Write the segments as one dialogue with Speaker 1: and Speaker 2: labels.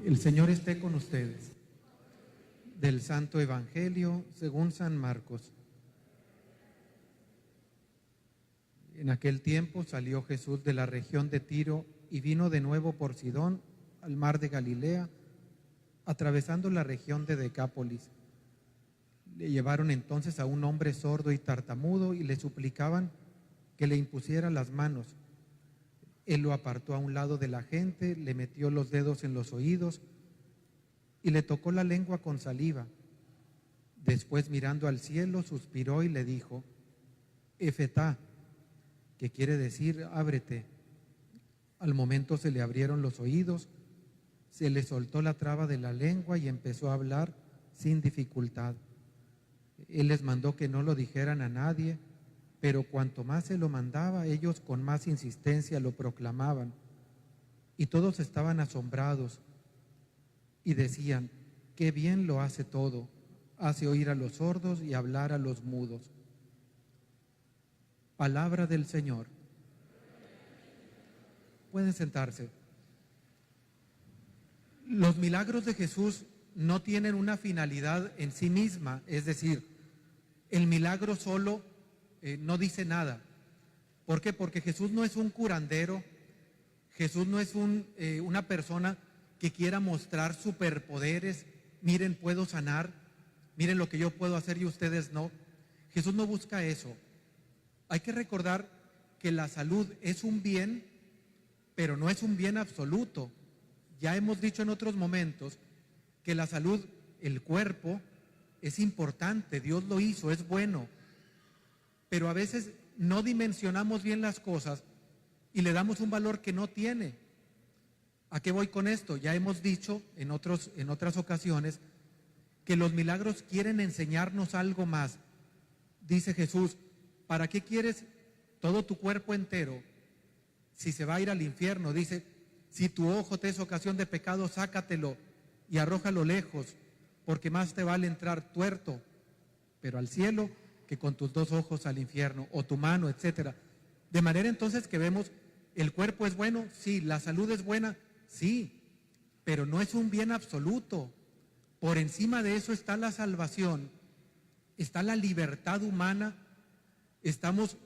Speaker 1: El Señor esté con ustedes. Del Santo Evangelio según San Marcos. En aquel tiempo salió Jesús de la región de Tiro y vino de nuevo por Sidón al mar de Galilea, atravesando la región de Decápolis. Le llevaron entonces a un hombre sordo y tartamudo y le suplicaban que le impusiera las manos. Él lo apartó a un lado de la gente, le metió los dedos en los oídos y le tocó la lengua con saliva. Después, mirando al cielo, suspiró y le dijo: Efetá, que quiere decir ábrete. Al momento se le abrieron los oídos, se le soltó la traba de la lengua y empezó a hablar sin dificultad. Él les mandó que no lo dijeran a nadie, pero cuanto más se lo mandaba, ellos con más insistencia lo proclamaban. Y todos estaban asombrados y decían: qué bien lo hace todo, hace oír a los sordos y hablar a los mudos. Palabra del Señor. Pueden sentarse. Los milagros de Jesús no tienen una finalidad en sí misma, es decir, el milagro solo no dice nada. ¿Por qué? Porque Jesús no es un curandero, Jesús no es una persona que quiera mostrar superpoderes. Miren, puedo sanar, miren lo que yo puedo hacer y ustedes no. Jesús no busca eso. Hay que recordar que la salud es un bien, pero no es un bien absoluto. Ya hemos dicho en otros momentos que la salud, el cuerpo, es importante, Dios lo hizo, es bueno, pero a veces no dimensionamos bien las cosas y le damos un valor que no tiene. ¿A qué voy con esto? Ya hemos dicho en otras ocasiones que los milagros quieren enseñarnos algo más. Dice Jesús: ¿para qué quieres todo tu cuerpo entero si se va a ir al infierno? Dice: si tu ojo te es ocasión de pecado, sácatelo y arrójalo lejos, porque más te vale entrar tuerto, pero al cielo, que con tus dos ojos al infierno, o tu mano, etcétera. De manera entonces que vemos, el cuerpo es bueno, sí, la salud es buena, sí, pero no es un bien absoluto. Por encima de eso está la salvación, está la libertad humana. Estamos,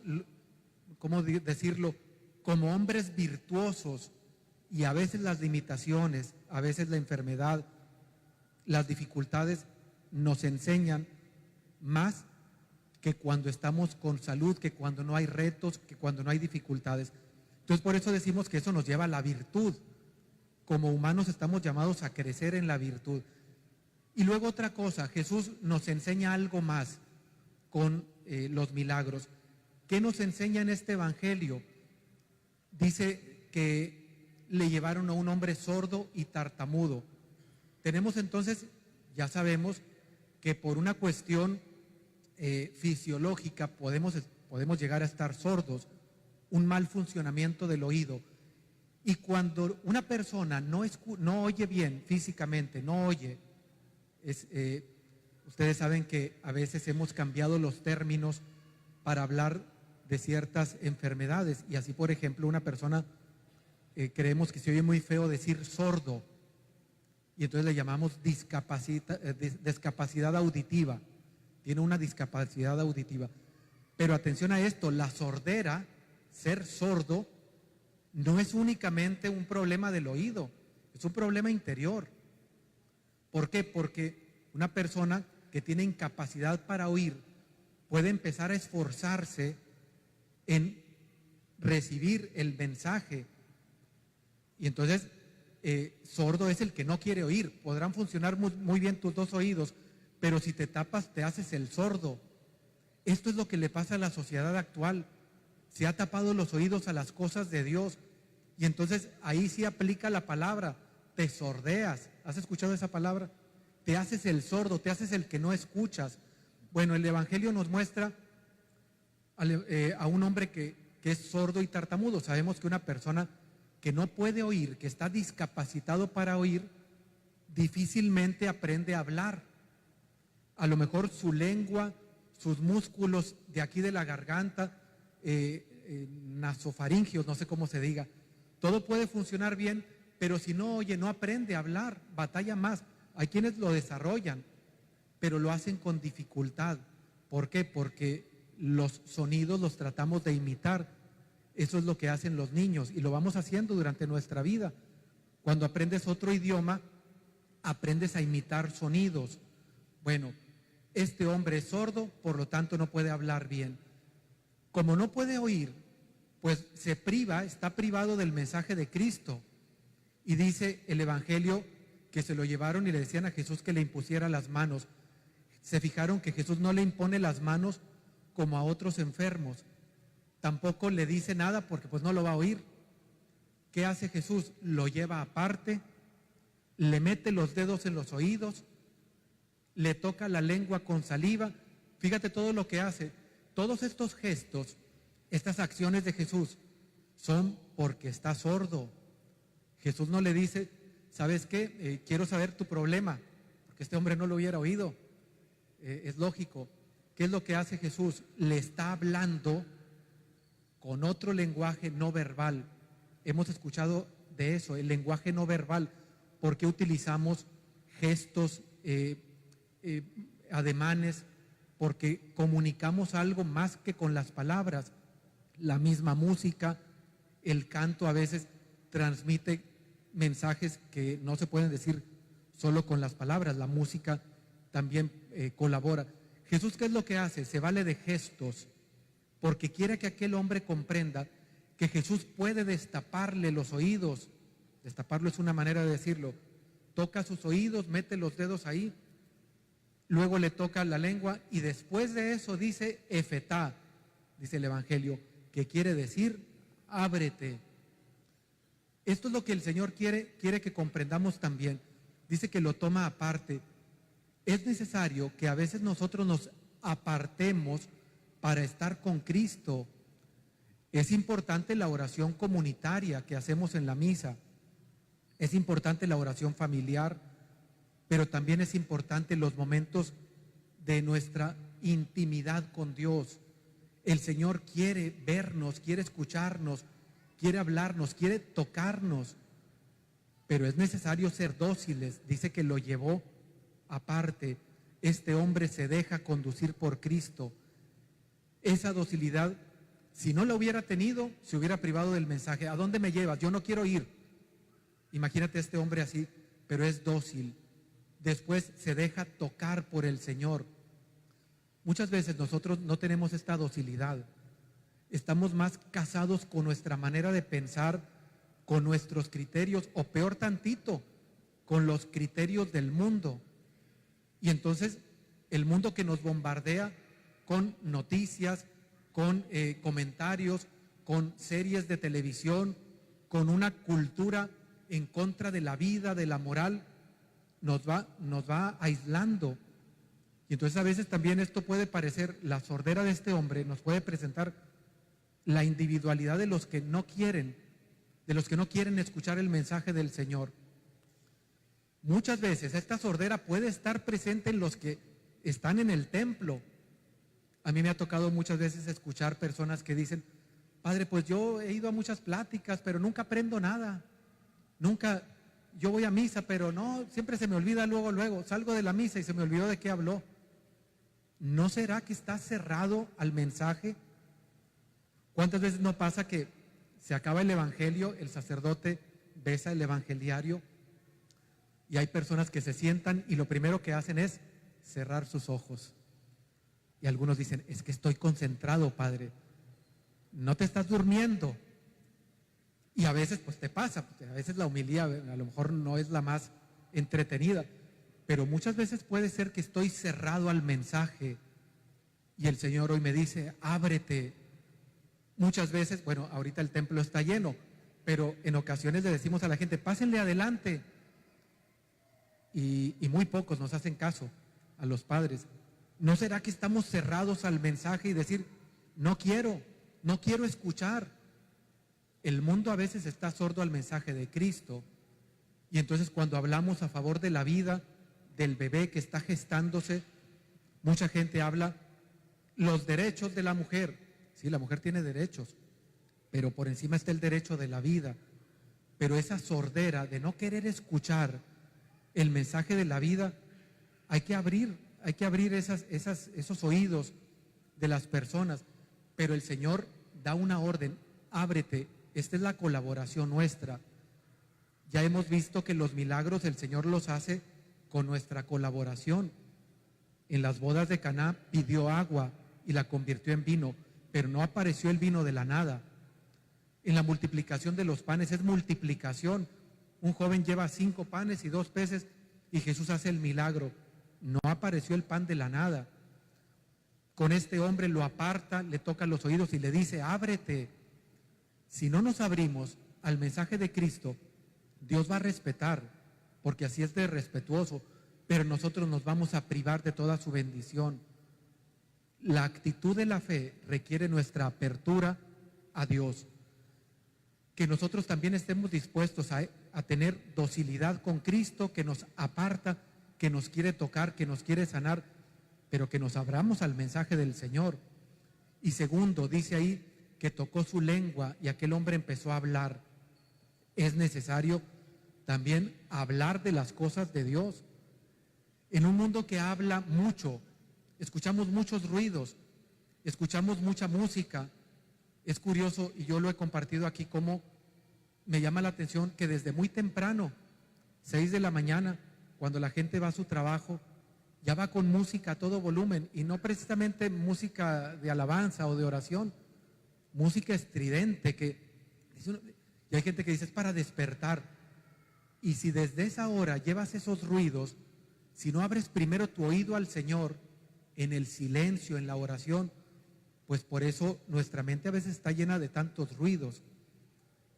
Speaker 1: ¿cómo decirlo?, como hombres virtuosos, y a veces las limitaciones, a veces la enfermedad, las dificultades nos enseñan más que cuando estamos con salud, que cuando no hay retos, que cuando no hay dificultades. Entonces, por eso decimos que eso nos lleva a la virtud. Como humanos estamos llamados a crecer en la virtud. Y luego otra cosa, Jesús nos enseña algo más con los milagros. ¿Qué nos enseña en este evangelio? Dice que le llevaron a un hombre sordo y tartamudo. Tenemos entonces, ya sabemos que por una cuestión fisiológica podemos llegar a estar sordos, un mal funcionamiento del oído. Y cuando una persona no oye bien físicamente, no oye, ustedes saben que a veces hemos cambiado los términos para hablar de ciertas enfermedades, y así, por ejemplo, una persona, creemos que se oye muy feo decir sordo, y entonces le llamamos discapacidad auditiva. Tiene una discapacidad auditiva. Pero atención a esto, la sordera, ser sordo, no es únicamente un problema del oído, es un problema interior. ¿Por qué? Porque una persona que tiene incapacidad para oír puede empezar a esforzarse en recibir el mensaje. Y entonces, sordo es el que no quiere oír. Podrán funcionar muy bien tus dos oídos, pero si te tapas, te haces el sordo. Esto es lo que le pasa a la sociedad actual. Se ha tapado los oídos a las cosas de Dios. Y entonces ahí sí aplica la palabra, te sordeas. ¿Has escuchado esa palabra? Te haces el sordo, te haces el que no escuchas. Bueno, el Evangelio nos muestra a un hombre que es sordo y tartamudo. Sabemos que una persona que no puede oír, que está discapacitado para oír, difícilmente aprende a hablar. A lo mejor su lengua, sus músculos de aquí de la garganta, nasofaringios, no sé cómo se diga, todo puede funcionar bien, pero si no oye, no aprende a hablar, batalla más. Hay quienes lo desarrollan, pero lo hacen con dificultad. ¿Por qué? Porque los sonidos los tratamos de imitar. Eso es lo que hacen los niños y lo vamos haciendo durante nuestra vida. Cuando aprendes otro idioma, aprendes a imitar sonidos. Bueno, este hombre es sordo, por lo tanto no puede hablar bien. Como no puede oír, pues se priva, está privado del mensaje de Cristo. Y dice el Evangelio que se lo llevaron y le decían a Jesús que le impusiera las manos. Se fijaron que Jesús no le impone las manos como a otros enfermos. Tampoco le dice nada porque pues no lo va a oír. ¿Qué hace Jesús? Lo lleva aparte, le mete los dedos en los oídos, le toca la lengua con saliva. Fíjate todo lo que hace. Todos estos gestos, estas acciones de Jesús son porque está sordo. Jesús no le dice, ¿sabes qué? Quiero saber tu problema, porque este hombre no lo hubiera oído. Es lógico. ¿Qué es lo que hace Jesús? Le está hablando con otro lenguaje no verbal. Hemos escuchado de eso, el lenguaje no verbal, porque utilizamos gestos, ademanes, porque comunicamos algo más que con las palabras. La misma música, el canto a veces transmite mensajes que no se pueden decir solo con las palabras. La música también colabora. Jesús, ¿qué es lo que hace? Se vale de gestos, porque quiere que aquel hombre comprenda que Jesús puede destaparle los oídos. Destaparlo es una manera de decirlo. Toca sus oídos, mete los dedos ahí, luego le toca la lengua y después de eso dice efetá, dice el Evangelio, que quiere decir ábrete. Esto es lo que el Señor quiere que comprendamos también. Dice que lo toma aparte. Es necesario que a veces nosotros nos apartemos para estar con Cristo. Es importante la oración comunitaria que hacemos en la misa. Es importante la oración familiar, pero también es importante los momentos de nuestra intimidad con Dios. El Señor quiere vernos, quiere escucharnos, quiere hablarnos, quiere tocarnos, pero es necesario ser dóciles. Dice que lo llevó aparte. Este hombre se deja conducir por Cristo. Esa docilidad, si no la hubiera tenido, se hubiera privado del mensaje. ¿A dónde me llevas? Yo no quiero ir. Imagínate a este hombre así, pero es dócil. Después se deja tocar por el Señor. Muchas veces nosotros no tenemos esta docilidad. Estamos más casados con nuestra manera de pensar, con nuestros criterios, o peor tantito, con los criterios del mundo. Y entonces el mundo que nos bombardea con noticias, con comentarios, con series de televisión, con una cultura en contra de la vida, de la moral, nos va aislando. Y entonces a veces también esto puede parecer, la sordera de este hombre nos puede presentar la individualidad de los que no quieren escuchar el mensaje del Señor. Muchas veces esta sordera puede estar presente en los que están en el templo. A mí me ha tocado muchas veces escuchar personas que dicen, padre, pues yo he ido a muchas pláticas, pero nunca aprendo nada. Nunca, yo voy a misa, pero no, siempre se me olvida luego, salgo de la misa y se me olvidó de qué habló. ¿No será que está cerrado al mensaje? ¿Cuántas veces no pasa que se acaba el evangelio, el sacerdote besa el evangeliario y hay personas que se sientan y lo primero que hacen es cerrar sus ojos? Y algunos dicen, es que estoy concentrado, padre. No te estás durmiendo. Y a veces pues te pasa, a veces la homilía a lo mejor no es la más entretenida, pero muchas veces puede ser que estoy cerrado al mensaje y el Señor hoy me dice, ábrete. Muchas veces, bueno, ahorita el templo está lleno, pero en ocasiones le decimos a la gente, pásenle adelante. Y muy pocos nos hacen caso a los padres. ¿No será que estamos cerrados al mensaje y decir, no quiero escuchar? El mundo a veces está sordo al mensaje de Cristo. Y entonces cuando hablamos a favor de la vida del bebé que está gestándose, mucha gente habla los derechos de la mujer. Sí, la mujer tiene derechos, pero por encima está el derecho de la vida. pero esa sordera de no querer escuchar el mensaje de la vida, hay que abrir esos oídos de las personas. Pero el Señor da una orden: ábrete. Esta es la colaboración nuestra. Ya hemos visto que los milagros el Señor los hace con nuestra colaboración. En las bodas de Caná pidió agua y la convirtió en vino, pero no apareció el vino de la nada. En la multiplicación de los panes es multiplicación. Un joven lleva 5 panes y 2 peces y Jesús hace el milagro. No apareció el pan de la nada. Con este hombre lo aparta, le toca los oídos y le dice: ábrete. Si no nos abrimos al mensaje de Cristo, Dios va a respetar, porque así es de respetuoso, pero nosotros nos vamos a privar de toda su bendición. La actitud de la fe requiere nuestra apertura a Dios. Que nosotros también estemos dispuestos a tener docilidad con Cristo, que nos aparta, que nos quiere tocar, que nos quiere sanar, pero que nos abramos al mensaje del Señor. Y segundo, dice ahí que tocó su lengua y aquel hombre empezó a hablar. Es necesario también hablar de las cosas de Dios. En un mundo que habla mucho, escuchamos muchos ruidos, escuchamos mucha música. Es curioso, y yo lo he compartido aquí, cómo me llama la atención que desde muy temprano, 6 de la mañana, cuando la gente va a su trabajo, ya va con música a todo volumen, y no precisamente música de alabanza o de oración, música estridente, y hay gente que dice: es para despertar. Y si desde esa hora llevas esos ruidos, si no abres primero tu oído al Señor en el silencio, en la oración, pues por eso nuestra mente a veces está llena de tantos ruidos.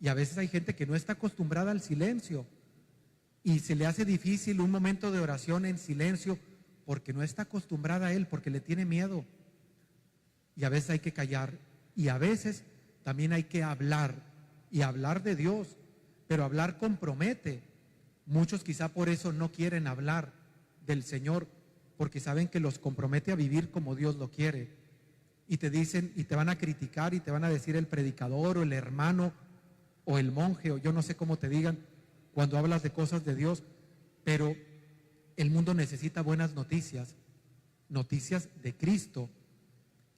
Speaker 1: Y a veces hay gente que no está acostumbrada al silencio y se le hace difícil un momento de oración en silencio porque no está acostumbrada a él, porque le tiene miedo. Y a veces hay que callar, y a veces también hay que hablar, y hablar de Dios, pero hablar compromete. Muchos quizá por eso no quieren hablar del Señor, porque saben que los compromete a vivir como Dios lo quiere. Y te dicen, y te van a criticar, y te van a decir el predicador o el hermano o el monje, o yo no sé cómo te digan cuando hablas de cosas de Dios, pero el mundo necesita buenas noticias, noticias de Cristo.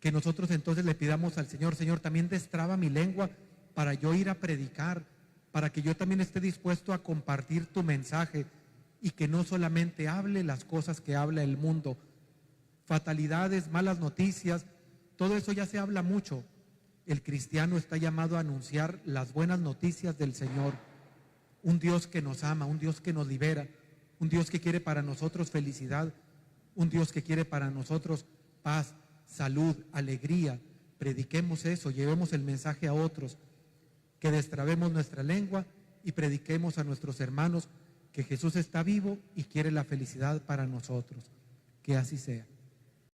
Speaker 1: Que nosotros entonces le pidamos al Señor: Señor, también destraba mi lengua para yo ir a predicar, para que yo también esté dispuesto a compartir tu mensaje y que no solamente hable las cosas que habla el mundo, fatalidades, malas noticias, todo eso ya se habla mucho. El cristiano está llamado a anunciar las buenas noticias del Señor, un Dios que nos ama, un Dios que nos libera, un Dios que quiere para nosotros felicidad, un Dios que quiere para nosotros paz, salud, alegría. Prediquemos eso, llevemos el mensaje a otros, que destrabemos nuestra lengua y prediquemos a nuestros hermanos que Jesús está vivo y quiere la felicidad para nosotros. Que así sea.